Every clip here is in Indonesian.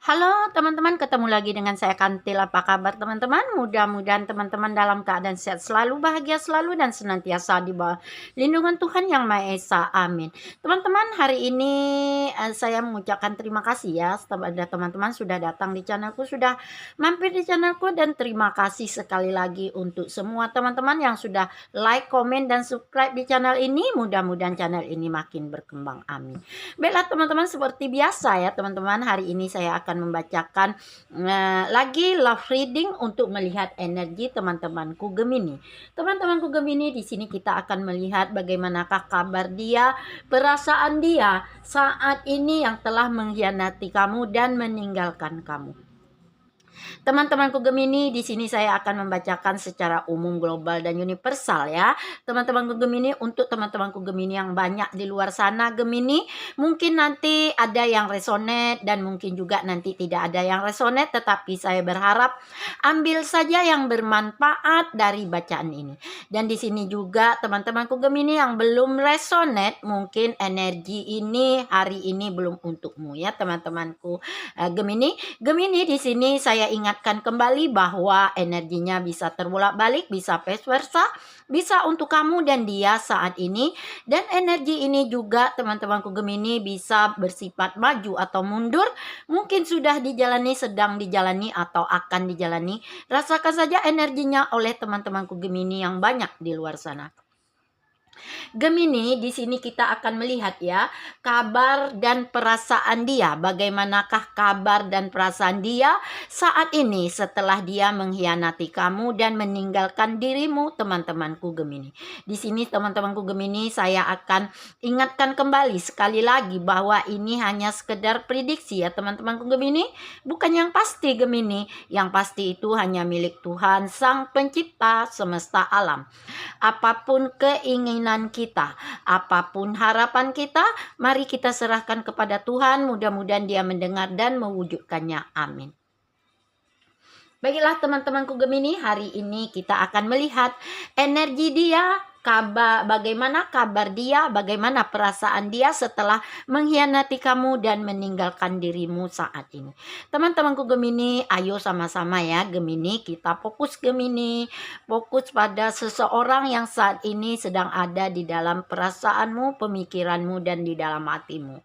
Halo teman-teman, ketemu lagi dengan saya Kantil. Apa kabar teman-teman? Mudah-mudahan teman-teman dalam keadaan sehat selalu, bahagia selalu, dan senantiasa di bawah lindungan Tuhan Yang Maha Esa. Amin. Teman-teman, hari ini saya mengucapkan terima kasih ya kepada teman-teman sudah datang di channelku, sudah mampir di channelku, dan terima kasih sekali lagi untuk semua teman-teman yang sudah like, komen, dan subscribe di channel ini. Mudah-mudahan channel ini makin berkembang. Amin. Baiklah teman-teman, seperti biasa ya teman-teman, hari ini saya akan membacakan lagi love reading untuk melihat energi teman-temanku Gemini. Teman-temanku Gemini, di sini kita akan melihat bagaimanakah kabar dia, perasaan dia saat ini yang telah mengkhianati kamu dan meninggalkan kamu. Teman-temanku Gemini, di sini saya akan membacakan secara umum, global, dan universal ya. Teman-temanku Gemini, untuk teman-temanku Gemini yang banyak di luar sana Gemini, mungkin nanti ada yang resonate dan mungkin juga nanti tidak ada yang resonate, tetapi saya berharap ambil saja yang bermanfaat dari bacaan ini. Dan di sini juga teman-temanku Gemini yang belum resonate, mungkin energi ini hari ini belum untukmu ya teman-temanku Gemini. Gemini, di sini saya ingatkan kembali bahwa energinya bisa terbolak-balik, bisa vice versa, bisa untuk kamu dan dia saat ini. Dan energi ini juga teman-temanku Gemini bisa bersifat maju atau mundur. Mungkin sudah dijalani, sedang dijalani, atau akan dijalani. Rasakan saja energinya oleh teman-temanku Gemini yang banyak di luar sana. Gemini, di sini kita akan melihat ya kabar dan perasaan dia. Bagaimanakah kabar dan perasaan dia saat ini setelah dia mengkhianati kamu dan meninggalkan dirimu, teman-temanku Gemini. Di sini teman-temanku Gemini, saya akan ingatkan kembali sekali lagi bahwa ini hanya sekedar prediksi ya teman-temanku Gemini, bukan yang pasti Gemini. Yang pasti itu hanya milik Tuhan Sang Pencipta semesta alam. Apapun keinginan kita, apapun harapan kita, mari kita serahkan kepada Tuhan. Mudah-mudahan Dia mendengar dan mewujudkannya. Amin. Baiklah teman-temanku Gemini, hari ini kita akan melihat energi dia, bagaimana kabar dia, bagaimana perasaan dia setelah mengkhianati kamu dan meninggalkan dirimu saat ini. Teman-temanku Gemini, ayo sama-sama ya Gemini, kita fokus Gemini, fokus pada seseorang yang saat ini sedang ada di dalam perasaanmu, pemikiranmu, dan di dalam hatimu.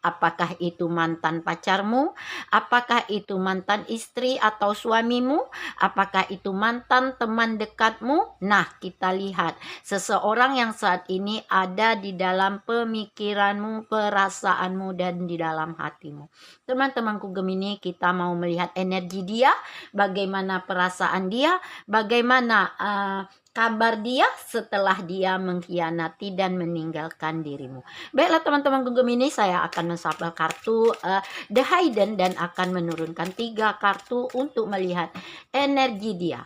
Apakah itu mantan pacarmu? Apakah itu mantan istri atau suamimu? Apakah itu mantan teman dekatmu? Nah, kita lihat seseorang yang saat ini ada di dalam pemikiranmu, perasaanmu, dan di dalam hatimu. Teman-temanku Gemini, kita mau melihat energi dia, bagaimana perasaan dia, bagaimana kabar dia setelah dia mengkhianati dan meninggalkan dirimu. Baiklah teman-teman Gemini, saya akan menshuffle kartu The Hidden dan akan menurunkan 3 kartu untuk melihat energi dia.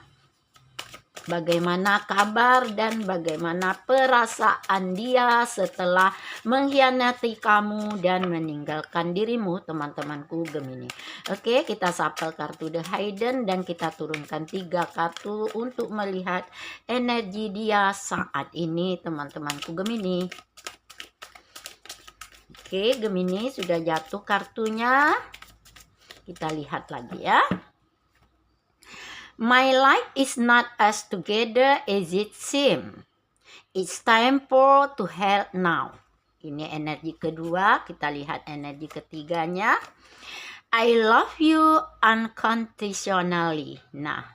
Bagaimana kabar dan bagaimana perasaan dia setelah mengkhianati kamu dan meninggalkan dirimu, teman-temanku Gemini. Oke, kita shuffle kartu The Hidden dan kita turunkan 3 kartu untuk melihat energi dia saat ini, teman-temanku Gemini. Oke, Gemini sudah jatuh kartunya. Kita lihat lagi ya. My life is not as together as it seems. It's time for to help now. Ini energi kedua. Kita lihat energi ketiganya. I love you unconditionally. Nah,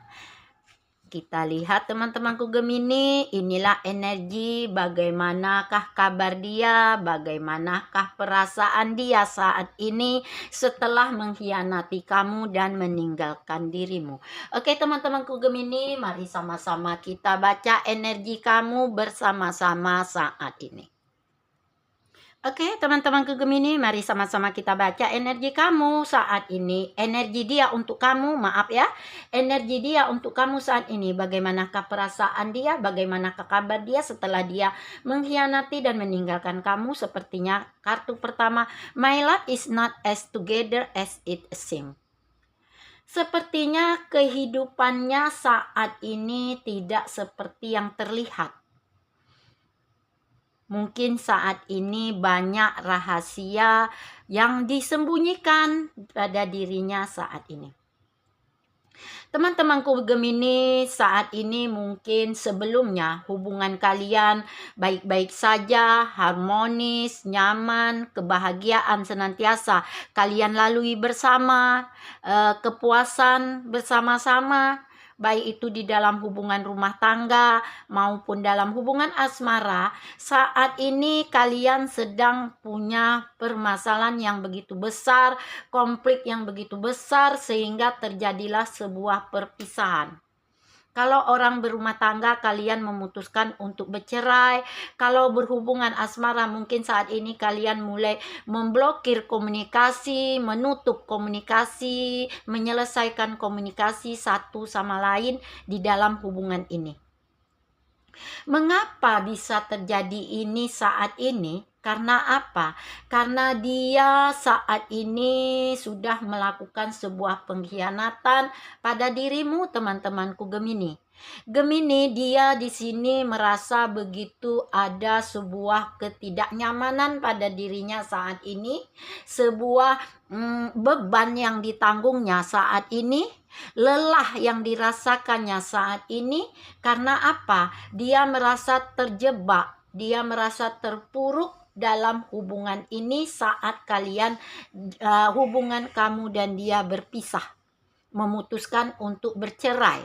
kita lihat teman-temanku Gemini, inilah energi, bagaimanakah kabar dia, bagaimanakah perasaan dia saat ini setelah mengkhianati kamu dan meninggalkan dirimu. Oke teman-temanku Gemini, mari sama-sama kita baca energi kamu bersama-sama saat ini. Oke, teman-temanku Gemini, mari sama-sama kita baca energi kamu saat ini. Energi dia untuk kamu, maaf ya. Energi dia untuk kamu saat ini. Bagaimanakah perasaan dia, bagaimanakah kabar dia setelah dia mengkhianati dan meninggalkan kamu. Sepertinya kartu pertama, my life is not as together as it seems. Sepertinya kehidupannya saat ini tidak seperti yang terlihat. Mungkin saat ini banyak rahasia yang disembunyikan pada dirinya saat ini. Teman-temanku Gemini, saat ini mungkin sebelumnya hubungan kalian baik-baik saja, harmonis, nyaman, kebahagiaan senantiasa kalian lalui bersama, kepuasan bersama-sama, baik itu di dalam hubungan rumah tangga maupun dalam hubungan asmara. Saat ini kalian sedang punya permasalahan yang begitu besar, konflik yang begitu besar, sehingga terjadilah sebuah perpisahan. Kalau orang berumah tangga, kalian memutuskan untuk bercerai. Kalau berhubungan asmara, mungkin saat ini kalian mulai memblokir komunikasi, menutup komunikasi, menyelesaikan komunikasi satu sama lain di dalam hubungan ini. Mengapa bisa terjadi ini saat ini? Karena apa? Karena dia saat ini sudah melakukan sebuah pengkhianatan pada dirimu, teman-temanku Gemini. Gemini, dia di sini merasa begitu ada sebuah ketidaknyamanan pada dirinya saat ini, sebuah beban yang ditanggungnya saat ini, lelah yang dirasakannya saat ini. Karena apa? Dia merasa terjebak, dia merasa terpuruk dalam hubungan ini saat kalian hubungan kamu dan dia berpisah, memutuskan untuk bercerai,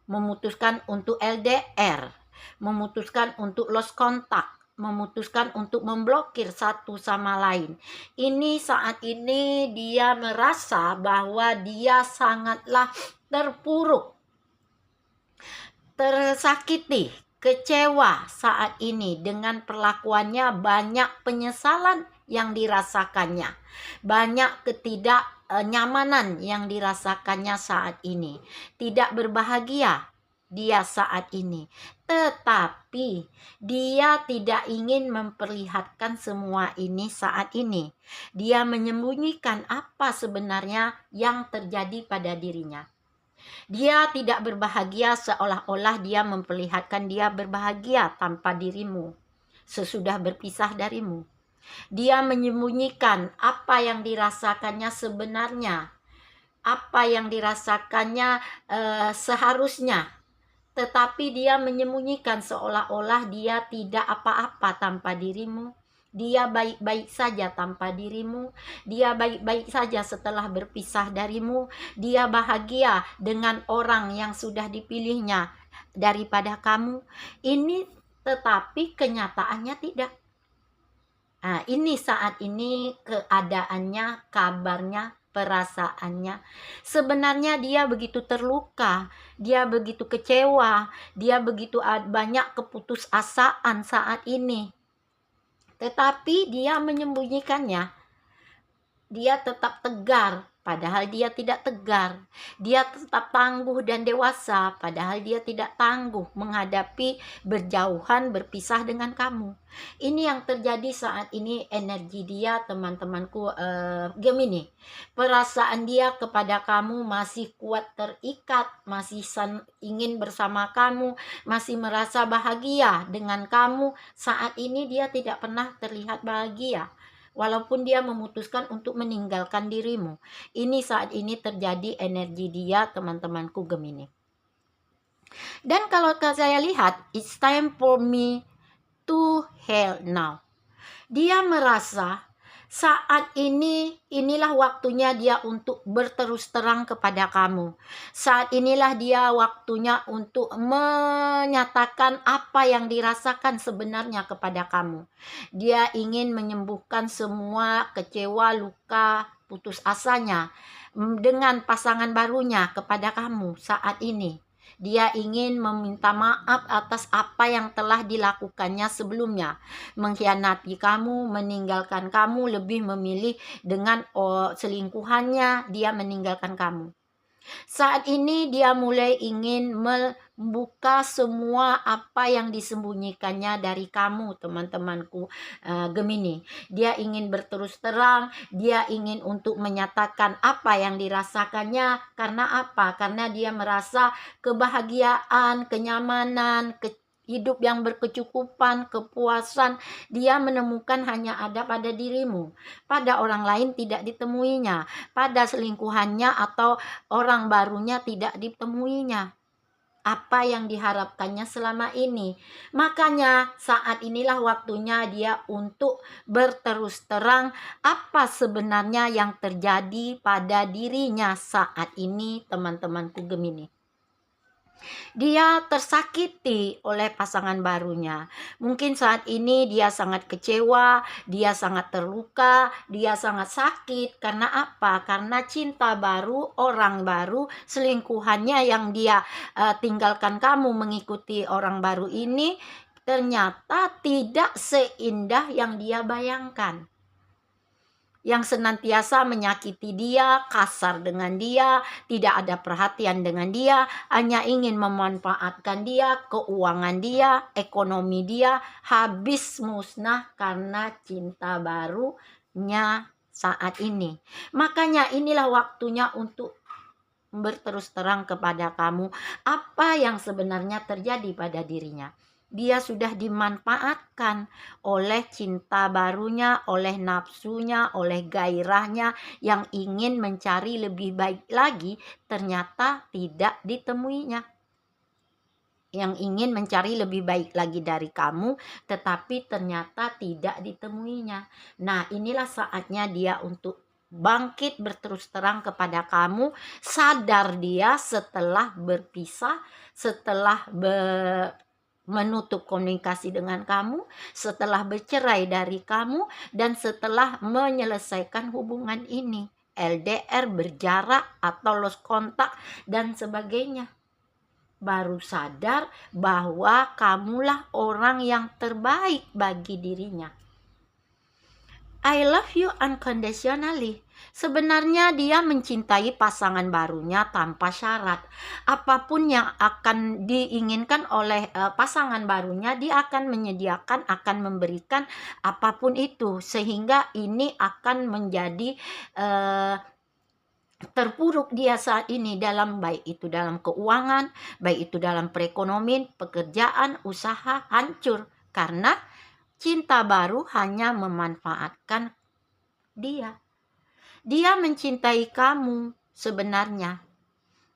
memutuskan untuk LDR, memutuskan untuk lost contact, memutuskan untuk memblokir satu sama lain. Ini saat ini dia merasa bahwa dia sangatlah terpuruk, tersakiti, kecewa saat ini dengan perlakuannya. Banyak penyesalan yang dirasakannya, banyak ketidaknyamanan yang dirasakannya saat ini, tidak berbahagia dia saat ini. Tetapi dia tidak ingin memperlihatkan semua ini saat ini. Dia menyembunyikan apa sebenarnya yang terjadi pada dirinya. Dia tidak berbahagia seolah-olah dia memperlihatkan dia berbahagia tanpa dirimu sesudah berpisah darimu. Dia menyembunyikan apa yang dirasakannya sebenarnya, apa yang dirasakannya seharusnya. Tetapi dia menyembunyikan seolah-olah dia tidak apa-apa tanpa dirimu. Dia baik-baik saja tanpa dirimu. Dia baik-baik saja setelah berpisah darimu. Dia bahagia dengan orang yang sudah dipilihnya daripada kamu. Ini tetapi kenyataannya tidak. Nah, ini saat ini keadaannya, kabarnya, perasaannya. Sebenarnya dia begitu terluka, dia begitu kecewa, dia begitu banyak keputusasaan saat ini. Tetapi dia menyembunyikannya. Dia tetap tegar, padahal dia tidak tegar. Dia tetap tangguh dan dewasa, padahal dia tidak tangguh menghadapi berjauhan, berpisah dengan kamu. Ini yang terjadi saat ini, energi dia, teman-temanku Gemini. Perasaan dia kepada kamu masih kuat terikat, masih ingin bersama kamu, masih merasa bahagia dengan kamu. Saat ini dia tidak pernah terlihat bahagia. Walaupun dia memutuskan untuk meninggalkan dirimu. Ini saat ini terjadi energi dia, teman-temanku Gemini. Dan kalau saya lihat, it's time for me to heal now. Dia merasa saat ini, inilah waktunya dia untuk berterus terang kepada kamu. Saat inilah dia waktunya untuk menyatakan apa yang dirasakan sebenarnya kepada kamu. Dia ingin menyembuhkan semua kecewa, luka, putus asanya dengan pasangan barunya kepada kamu saat ini. Dia ingin meminta maaf atas apa yang telah dilakukannya sebelumnya. Mengkhianati kamu, meninggalkan kamu, lebih memilih dengan selingkuhannya, dia meninggalkan kamu. Saat ini dia mulai ingin membuka semua apa yang disembunyikannya dari kamu, teman-temanku Gemini. Dia ingin berterus terang, dia ingin untuk menyatakan apa yang dirasakannya. Karena apa? Karena dia merasa kebahagiaan, kenyamanan, hidup yang berkecukupan, kepuasan, dia menemukan hanya ada pada dirimu. Pada orang lain tidak ditemuinya. Pada selingkuhannya atau orang barunya tidak ditemuinya. Apa yang diharapkannya selama ini. Makanya saat inilah waktunya dia untuk berterus terang apa sebenarnya yang terjadi pada dirinya saat ini, teman-temanku Gemini. Dia tersakiti oleh pasangan barunya. Mungkin saat ini dia sangat kecewa, dia sangat terluka, dia sangat sakit. Karena apa? Karena cinta baru, orang baru, selingkuhannya yang dia tinggalkan kamu mengikuti orang baru ini ternyata tidak seindah yang dia bayangkan. Yang senantiasa menyakiti dia, kasar dengan dia, tidak ada perhatian dengan dia, hanya ingin memanfaatkan dia, keuangan dia, ekonomi dia, habis musnah karena cinta barunya saat ini. Makanya inilah waktunya untuk berterus terang kepada kamu apa yang sebenarnya terjadi pada dirinya. Dia sudah dimanfaatkan oleh cinta barunya, oleh nafsunya, oleh gairahnya yang ingin mencari lebih baik lagi, ternyata tidak ditemuinya. Yang ingin mencari lebih baik lagi dari kamu, tetapi ternyata tidak ditemuinya. Nah, inilah saatnya dia untuk bangkit berterus terang kepada kamu. Sadar dia setelah berpisah, setelah menutup komunikasi dengan kamu, setelah bercerai dari kamu, dan setelah menyelesaikan hubungan ini, LDR, berjarak atau lost kontak dan sebagainya. Baru sadar bahwa kamulah orang yang terbaik bagi dirinya. I love you unconditionally. Sebenarnya dia mencintai pasangan barunya tanpa syarat. Apapun yang akan diinginkan oleh pasangan barunya, dia akan menyediakan, akan memberikan apapun itu. Sehingga ini akan menjadi terpuruk dia saat ini dalam baik itu dalam keuangan, baik itu dalam perekonomian, pekerjaan, usaha, hancur. Karena cinta baru hanya memanfaatkan dia. Dia mencintai kamu sebenarnya.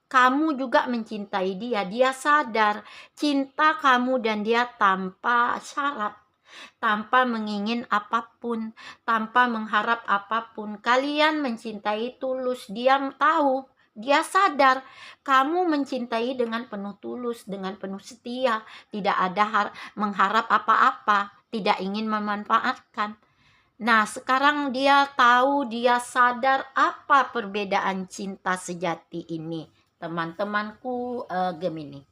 Kamu juga mencintai dia. Dia sadar cinta kamu dan dia tanpa syarat, tanpa mengingin apapun, tanpa mengharap apapun. Kalian mencintai tulus. Dia tahu, dia sadar kamu mencintai dengan penuh tulus, dengan penuh setia, tidak ada mengharap apa-apa, tidak ingin memanfaatkan. Nah, sekarang dia tahu, dia sadar apa perbedaan cinta sejati ini, teman-temanku Gemini.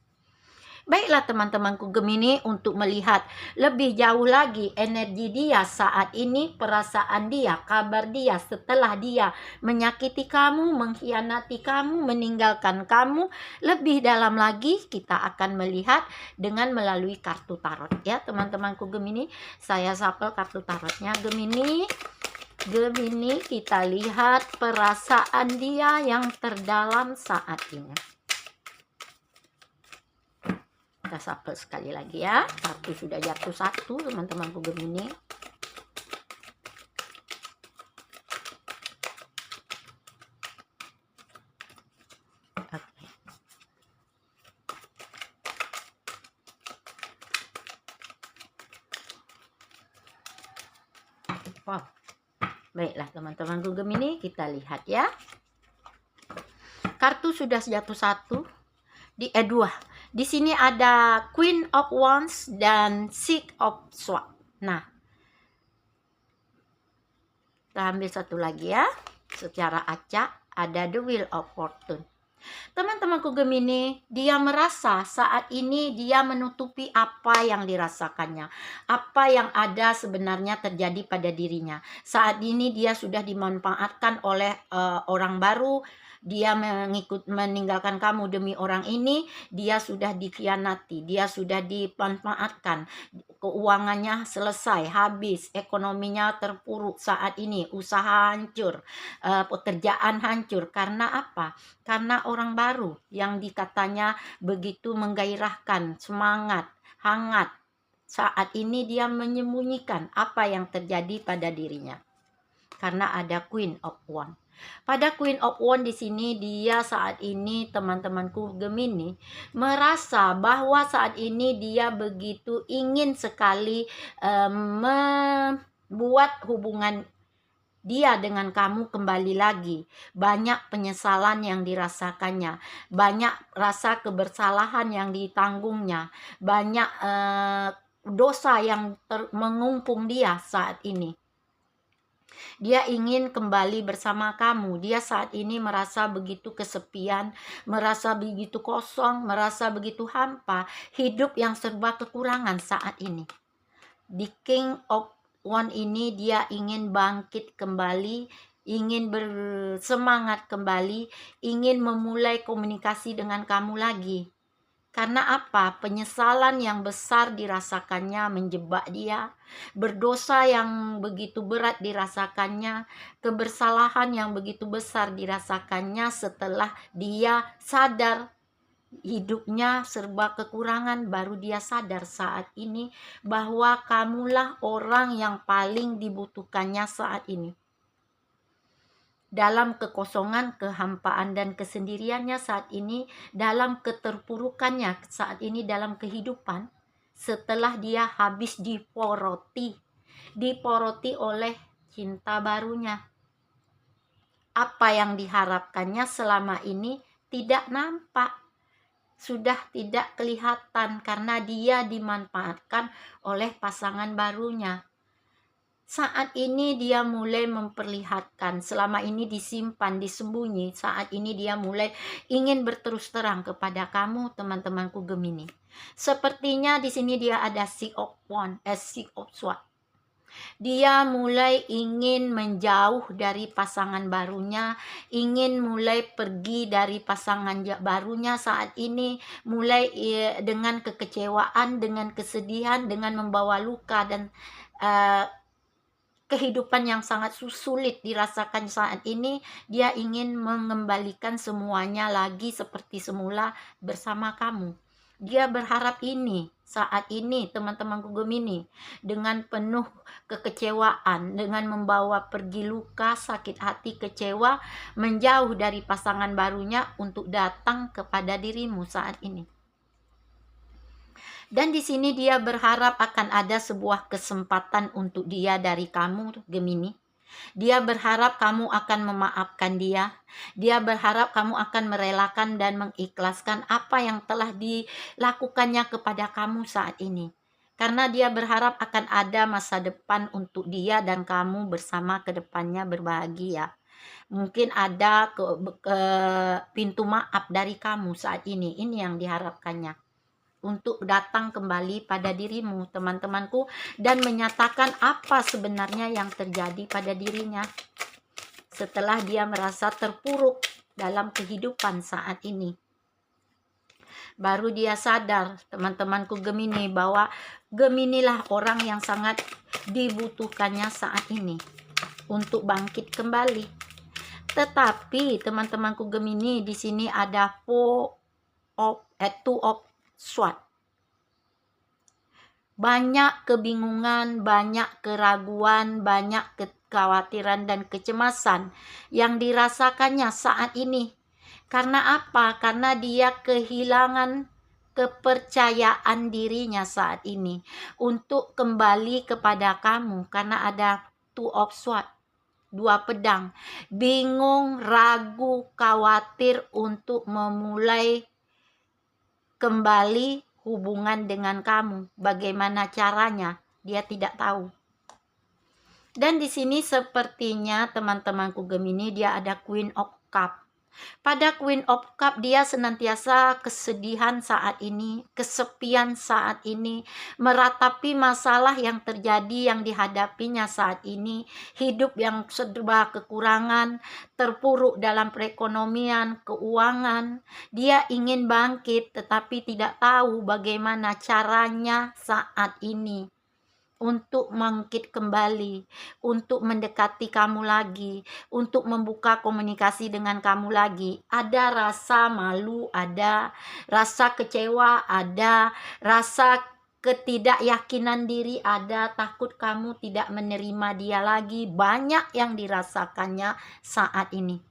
Baiklah teman-temanku Gemini, untuk melihat lebih jauh lagi energi dia saat ini, perasaan dia, kabar dia setelah dia menyakiti kamu, mengkhianati kamu, meninggalkan kamu, lebih dalam lagi kita akan melihat dengan melalui kartu tarot ya teman-temanku Gemini. Saya shuffle kartu tarotnya Gemini. Gemini, kita lihat perasaan dia yang terdalam saat ini. Kita shuffle sekali lagi ya. Kartu sudah jatuh satu teman-temanku Gemini. Oke. Wow. Baiklah teman-temanku Gemini, kita lihat ya. Kartu sudah jatuh satu. Dua. Di sini ada Queen of Wands dan Six of Swords. Nah, kita ambil satu lagi ya. Secara acak ada The Wheel of Fortune. Teman-temanku Gemini, dia merasa saat ini dia menutupi apa yang dirasakannya, apa yang ada sebenarnya terjadi pada dirinya. Saat ini dia sudah dimanfaatkan oleh orang baru. Dia meninggalkan kamu demi orang ini. Dia sudah dikhianati, dia sudah dimanfaatkan. keuangannya selesai, habis, ekonominya terpuruk saat ini, usaha hancur, pekerjaan hancur. Karena apa? Karena orang baru yang dikatanya begitu menggairahkan, semangat, hangat. Saat ini dia menyembunyikan apa yang terjadi pada dirinya. Karena ada Queen of Wands. Pada Queen of Wands di sini dia saat ini, teman-temanku Gemini, merasa bahwa saat ini dia begitu ingin sekali membuat hubungan dia dengan kamu kembali lagi. Banyak penyesalan yang dirasakannya, banyak rasa kebersalahan yang ditanggungnya, banyak dosa yang mengumpung dia saat ini. Dia ingin kembali bersama kamu. Dia saat ini merasa begitu kesepian, merasa begitu kosong, merasa begitu hampa, hidup yang serba kekurangan saat ini. Di King of Wands ini dia ingin bangkit kembali, ingin bersemangat kembali, ingin memulai komunikasi dengan kamu lagi. Karena apa? Penyesalan yang besar dirasakannya menjebak dia, berdosa yang begitu berat dirasakannya, kebersalahan yang begitu besar dirasakannya setelah dia sadar hidupnya serba kekurangan. Baru dia sadar saat ini bahwa kamulah orang yang paling dibutuhkannya saat ini. Dalam kekosongan, kehampaan, dan kesendiriannya saat ini, dalam keterpurukannya saat ini dalam kehidupan, setelah dia habis diporoti oleh cinta barunya. Apa yang diharapkannya selama ini tidak nampak, sudah tidak kelihatan karena dia dimanfaatkan oleh pasangan barunya. Saat ini dia mulai memperlihatkan, selama ini disimpan, disembunyi. Saat ini dia mulai ingin berterus terang kepada kamu, teman-temanku Gemini. Sepertinya di sini dia ada Six of Wands, Six of Swords. Dia mulai ingin menjauh dari pasangan barunya, ingin mulai pergi dari pasangan barunya saat ini, mulai dengan kekecewaan, dengan kesedihan, dengan membawa luka dan kehidupan yang sangat sulit dirasakan saat ini. Dia ingin mengembalikan semuanya lagi seperti semula bersama kamu. Dia berharap ini saat ini, teman-temanku Gemini, dengan penuh kekecewaan, dengan membawa pergi luka, sakit hati, kecewa, menjauh dari pasangan barunya untuk datang kepada dirimu saat ini. Dan di sini dia berharap akan ada sebuah kesempatan untuk dia dari kamu, Gemini. Dia berharap kamu akan memaafkan dia. Dia berharap kamu akan merelakan dan mengikhlaskan apa yang telah dilakukannya kepada kamu saat ini. Karena dia berharap akan ada masa depan untuk dia dan kamu bersama ke depannya berbahagia. Mungkin ada pintu maaf dari kamu saat ini. Ini yang diharapkannya. Untuk datang kembali pada dirimu, teman-temanku, dan menyatakan apa sebenarnya yang terjadi pada dirinya setelah dia merasa terpuruk dalam kehidupan saat ini. Baru dia sadar, teman-temanku Gemini, bahwa Gemini lah orang yang sangat dibutuhkannya saat ini untuk bangkit kembali. Tetapi teman-temanku Gemini, di sini ada Two of Swords. Banyak kebingungan, banyak keraguan, banyak kekhawatiran dan kecemasan yang dirasakannya saat ini. Karena apa? Karena dia kehilangan kepercayaan dirinya saat ini untuk kembali kepada kamu. Karena ada Two of Swords, dua pedang. Bingung, ragu, khawatir untuk memulai kembali hubungan dengan kamu. Bagaimana caranya? Dia tidak tahu. Dan di sini sepertinya teman-temanku Gemini, dia ada Queen of Cup. Pada Queen of Cup dia senantiasa kesedihan saat ini, kesepian saat ini, meratapi masalah yang terjadi yang dihadapinya saat ini, hidup yang serba kekurangan, terpuruk dalam perekonomian, keuangan. Dia ingin bangkit tetapi tidak tahu bagaimana caranya saat ini. untuk mengungkit kembali, untuk mendekati kamu lagi, untuk membuka komunikasi dengan kamu lagi. Ada rasa malu, ada rasa kecewa, ada rasa ketidakyakinan diri, ada takut kamu tidak menerima dia lagi. Banyak yang dirasakannya saat ini.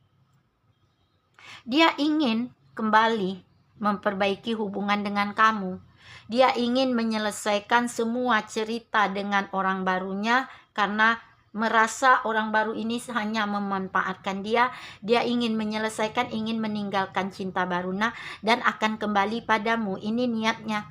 Dia ingin kembali memperbaiki hubungan dengan kamu. Dia ingin menyelesaikan semua cerita dengan orang barunya karena merasa orang baru ini hanya memanfaatkan dia. Dia ingin menyelesaikan, ingin meninggalkan cinta baru dan akan kembali padamu. Ini niatnya,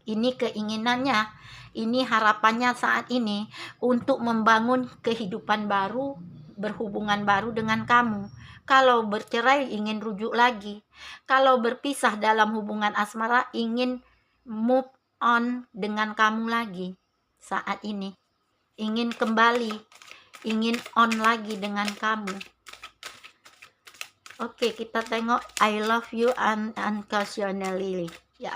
ini keinginannya, ini harapannya saat ini untuk membangun kehidupan baru, berhubungan baru dengan kamu. Kalau bercerai ingin rujuk lagi. Kalau berpisah dalam hubungan asmara ingin move on dengan kamu lagi saat ini. Ingin kembali, ingin on lagi dengan kamu. Oke, kita tengok I love you unconditionally. Ya,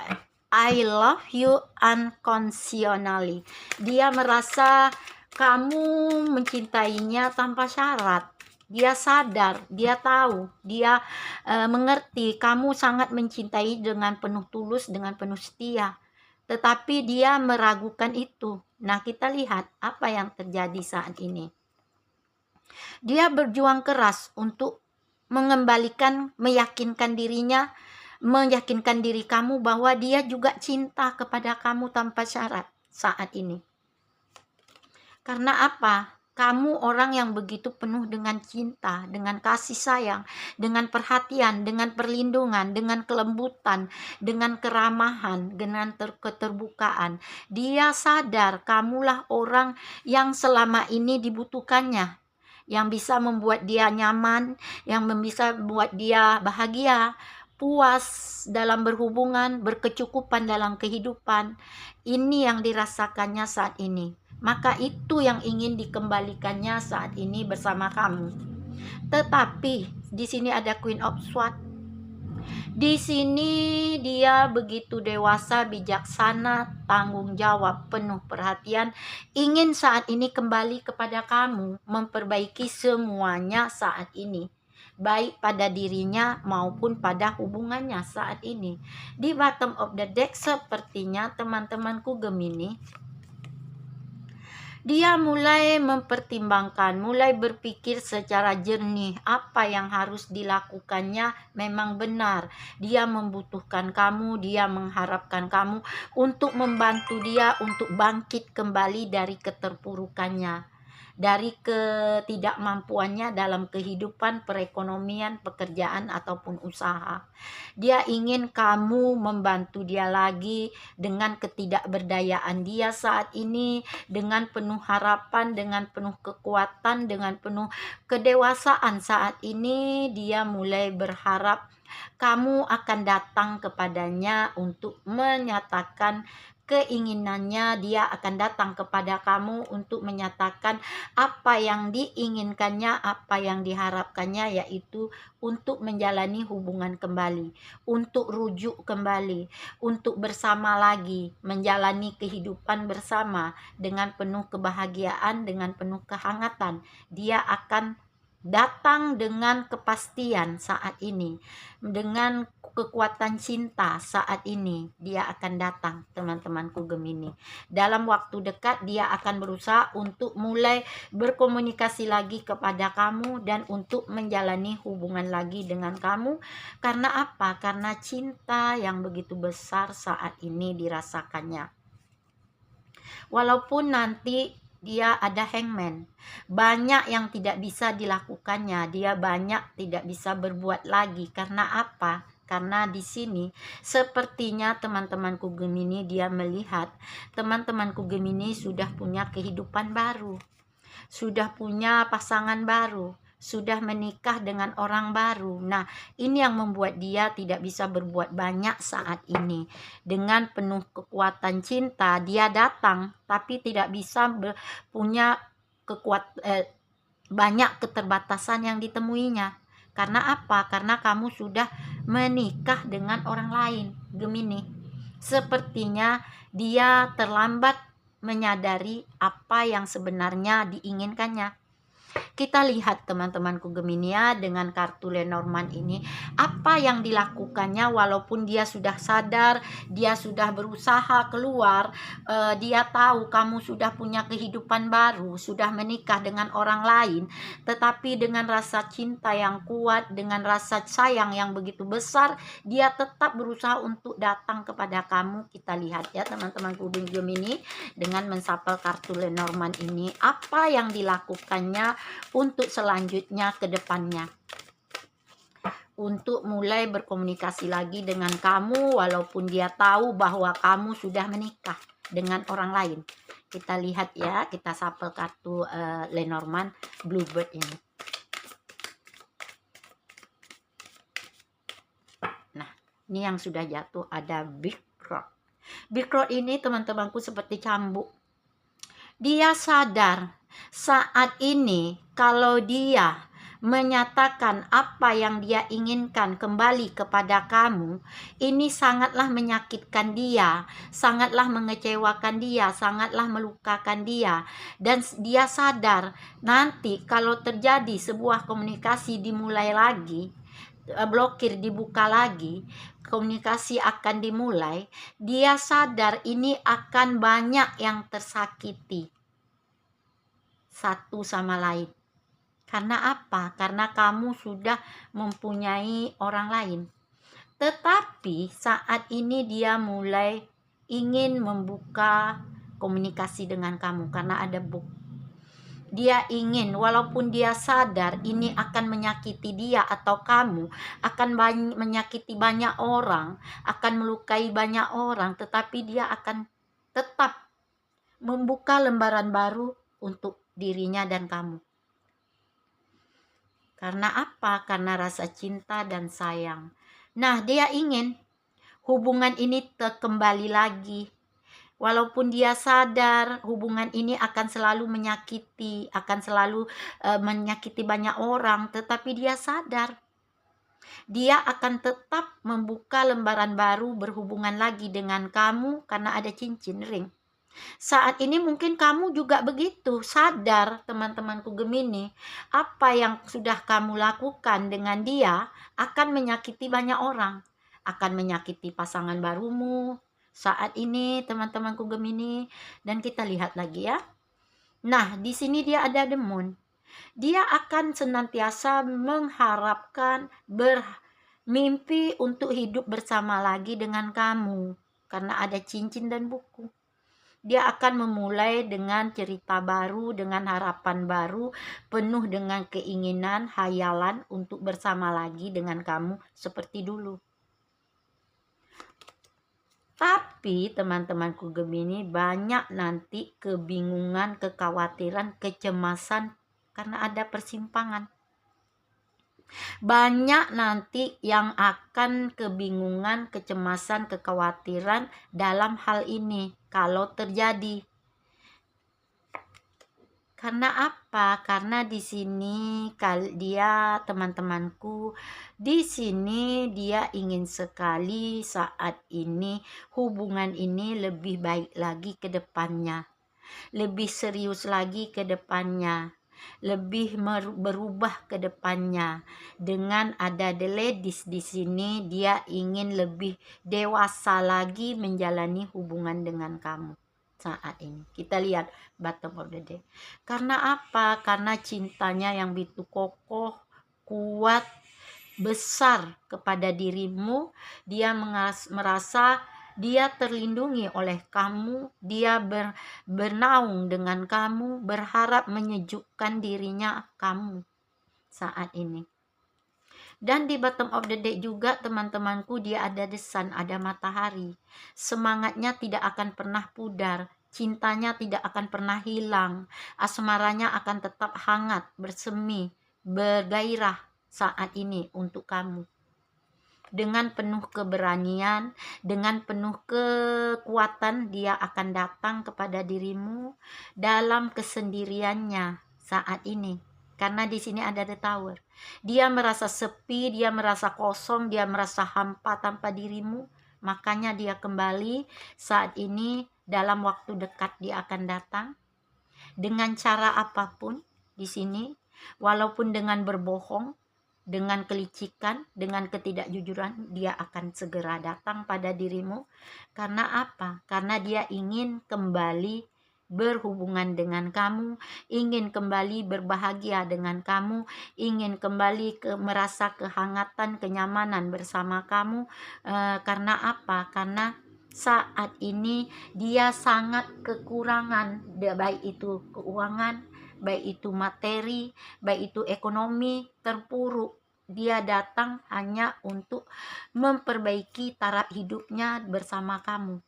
I love you unconditionally. Dia merasa kamu mencintainya tanpa syarat. Dia sadar, dia tahu, dia mengerti kamu sangat mencintai dengan penuh tulus, dengan penuh setia. Tetapi dia meragukan itu. Nah, kita lihat apa yang terjadi saat ini. Dia berjuang keras untuk mengembalikan, meyakinkan dirinya, meyakinkan diri kamu bahwa dia juga cinta kepada kamu tanpa syarat saat ini. Karena apa? Kamu orang yang begitu penuh dengan cinta, dengan kasih sayang, dengan perhatian, dengan perlindungan, dengan kelembutan, dengan keramahan, dengan keterbukaan. Dia sadar kamulah orang yang selama ini dibutuhkannya, yang bisa membuat dia nyaman, yang bisa membuat dia bahagia, puas dalam berhubungan, berkecukupan dalam kehidupan. Ini yang dirasakannya saat ini. Maka itu yang ingin dikembalikannya saat ini bersama kamu. Tetapi di sini ada Queen of Swords. Di sini dia begitu dewasa, bijaksana, tanggung jawab, penuh perhatian, ingin saat ini kembali kepada kamu, memperbaiki semuanya saat ini, baik pada dirinya maupun pada hubungannya saat ini. Di bottom of the deck sepertinya teman-temanku Gemini, dia mulai mempertimbangkan, mulai berpikir secara jernih apa yang harus dilakukannya memang benar. Dia membutuhkan kamu, dia mengharapkan kamu untuk membantu dia untuk bangkit kembali dari keterpurukannya, dari ketidakmampuannya dalam kehidupan, perekonomian, pekerjaan ataupun usaha. Dia ingin kamu membantu dia lagi dengan ketidakberdayaan dia saat ini, dengan penuh harapan, dengan penuh kekuatan, dengan penuh kedewasaan saat ini. Dia mulai berharap kamu akan datang kepadanya untuk menyatakan keinginannya. Dia akan datang kepada kamu untuk menyatakan apa yang diinginkannya, apa yang diharapkannya, yaitu untuk menjalani hubungan kembali, untuk rujuk kembali, untuk bersama lagi, menjalani kehidupan bersama dengan penuh kebahagiaan, dengan penuh kehangatan. Dia akan datang dengan kepastian saat ini, dengan kekuatan cinta saat ini. Dia akan datang, teman-temanku Gemini. Dalam waktu dekat dia akan berusaha untuk mulai berkomunikasi lagi kepada kamu dan untuk menjalani hubungan lagi dengan kamu. Karena apa? Karena cinta yang begitu besar saat ini dirasakannya. Walaupun nanti dia ada hangman, banyak yang tidak bisa dilakukannya, dia banyak tidak bisa berbuat lagi. Karena apa? Karena di sini sepertinya teman-temanku Gemini, dia melihat teman-temanku Gemini sudah punya kehidupan baru, sudah punya pasangan baru, sudah menikah dengan orang baru. Nah, ini yang membuat dia tidak bisa berbuat banyak saat ini. Dengan penuh kekuatan cinta, dia datang, tapi tidak bisa punya banyak keterbatasan yang ditemuinya. Karena apa? Karena kamu sudah menikah dengan orang lain, Gemini. Sepertinya dia terlambat menyadari apa yang sebenarnya diinginkannya. Kita lihat teman-temanku Geminia dengan kartu Lenormand ini, apa yang dilakukannya walaupun dia sudah sadar, dia sudah berusaha keluar, dia tahu kamu sudah punya kehidupan baru, sudah menikah dengan orang lain, tetapi dengan rasa cinta yang kuat, dengan rasa sayang yang begitu besar, dia tetap berusaha untuk datang kepada kamu. Kita lihat ya teman-temanku Gemini dengan mensapel kartu Lenormand ini, apa yang dilakukannya untuk selanjutnya ke depannya, untuk mulai berkomunikasi lagi dengan kamu walaupun dia tahu bahwa kamu sudah menikah dengan orang lain. Kita lihat ya, kita sapel kartu Lenormand Bluebird ini. Nah, ini yang sudah jatuh ada Big Rock. Big Rock ini teman-temanku seperti cambuk. Dia sadar saat ini kalau dia menyatakan apa yang dia inginkan kembali kepada kamu, ini sangatlah menyakitkan dia, sangatlah mengecewakan dia, sangatlah melukakan dia. Dan dia sadar nanti kalau terjadi sebuah komunikasi dimulai lagi, blokir dibuka lagi, komunikasi akan dimulai, dia sadar ini akan banyak yang tersakiti satu sama lain. Karena apa? Karena kamu sudah mempunyai orang lain. Tetapi saat ini dia mulai ingin membuka komunikasi dengan kamu karena ada bukti. Dia ingin, walaupun dia sadar ini akan menyakiti dia atau kamu, akan menyakiti banyak orang, akan melukai banyak orang, tetapi dia akan tetap membuka lembaran baru untuk dirinya dan kamu. Karena apa? Karena rasa cinta dan sayang. Nah, dia ingin hubungan ini kembali lagi. Walaupun dia sadar hubungan ini akan selalu menyakiti, akan selalu menyakiti banyak orang, tetapi dia sadar dia akan tetap membuka lembaran baru berhubungan lagi dengan kamu karena ada cincin ring. Saat ini mungkin kamu juga begitu, sadar teman-temanku Gemini, apa yang sudah kamu lakukan dengan dia akan menyakiti banyak orang, akan menyakiti pasangan barumu saat ini teman-temanku Gemini. Dan kita lihat lagi ya. Nah, di sini dia ada The Moon. Dia akan senantiasa mengharapkan, bermimpi untuk hidup bersama lagi dengan kamu karena ada cincin dan buku. Dia akan memulai dengan cerita baru, dengan harapan baru, penuh dengan keinginan, hayalan untuk bersama lagi dengan kamu seperti dulu. Tapi teman-temanku Gemini, banyak nanti kebingungan, kekhawatiran, kecemasan karena ada persimpangan. Banyak nanti yang akan kebingungan, kecemasan, kekhawatiran dalam hal ini kalau terjadi. Karena apa? Karena di sini dia teman-temanku, di sini dia ingin sekali saat ini hubungan ini lebih baik lagi ke depannya. Lebih serius lagi ke depannya, lebih berubah ke depannya. Dengan ada The Ladies di sini, dia ingin lebih dewasa lagi menjalani hubungan dengan kamu saat ini. Kita lihat bottom of the deck. Karena apa? Karena cintanya yang begitu kokoh, kuat, besar kepada dirimu. Dia merasa dia terlindungi oleh kamu, dia bernaung dengan kamu, berharap menyejukkan dirinya kamu saat ini. Dan di bottom of the deck juga teman-temanku, dia ada the sun, ada matahari. Semangatnya tidak akan pernah pudar, cintanya tidak akan pernah hilang, asmaranya akan tetap hangat, bersemi, bergairah saat ini untuk kamu. Dengan penuh keberanian, dengan penuh kekuatan, dia akan datang kepada dirimu dalam kesendiriannya saat ini. Karena di sini ada the tower. Dia merasa sepi, dia merasa kosong, dia merasa hampa tanpa dirimu. Makanya dia kembali saat ini dalam waktu dekat dia akan datang dengan cara apapun di sini, walaupun dengan berbohong, dengan kelicikan, dengan ketidakjujuran, dia akan segera datang pada dirimu. Karena apa? Karena dia ingin kembali berhubungan dengan kamu, ingin kembali berbahagia dengan kamu, ingin kembali merasa kehangatan, kenyamanan bersama kamu. Karena apa? Karena saat ini dia sangat kekurangan, baik itu keuangan, baik itu materi, baik itu ekonomi, terpuruk. Dia datang hanya untuk memperbaiki taraf hidupnya bersama kamu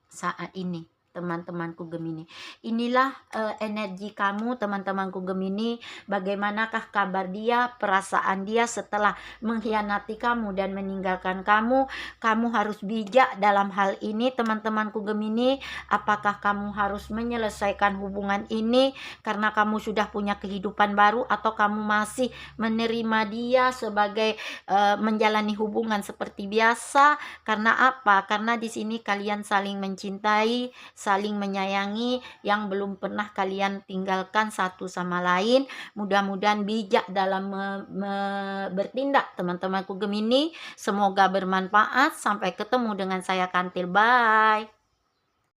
saat ini. Teman-temanku Gemini, inilah energi kamu, teman-temanku Gemini. Bagaimanakah kabar dia, perasaan dia setelah mengkhianati kamu dan meninggalkan kamu? Kamu harus bijak dalam hal ini, teman-temanku Gemini. Apakah kamu harus menyelesaikan hubungan ini karena kamu sudah punya kehidupan baru, atau kamu masih menerima dia sebagai menjalani hubungan seperti biasa? Karena apa? Karena di sini kalian saling mencintai, saling menyayangi, yang belum pernah kalian tinggalkan satu sama lain. Mudah-mudahan bijak dalam bertindak, teman-temanku Gemini. Semoga bermanfaat. Sampai ketemu dengan saya Kantil. Bye.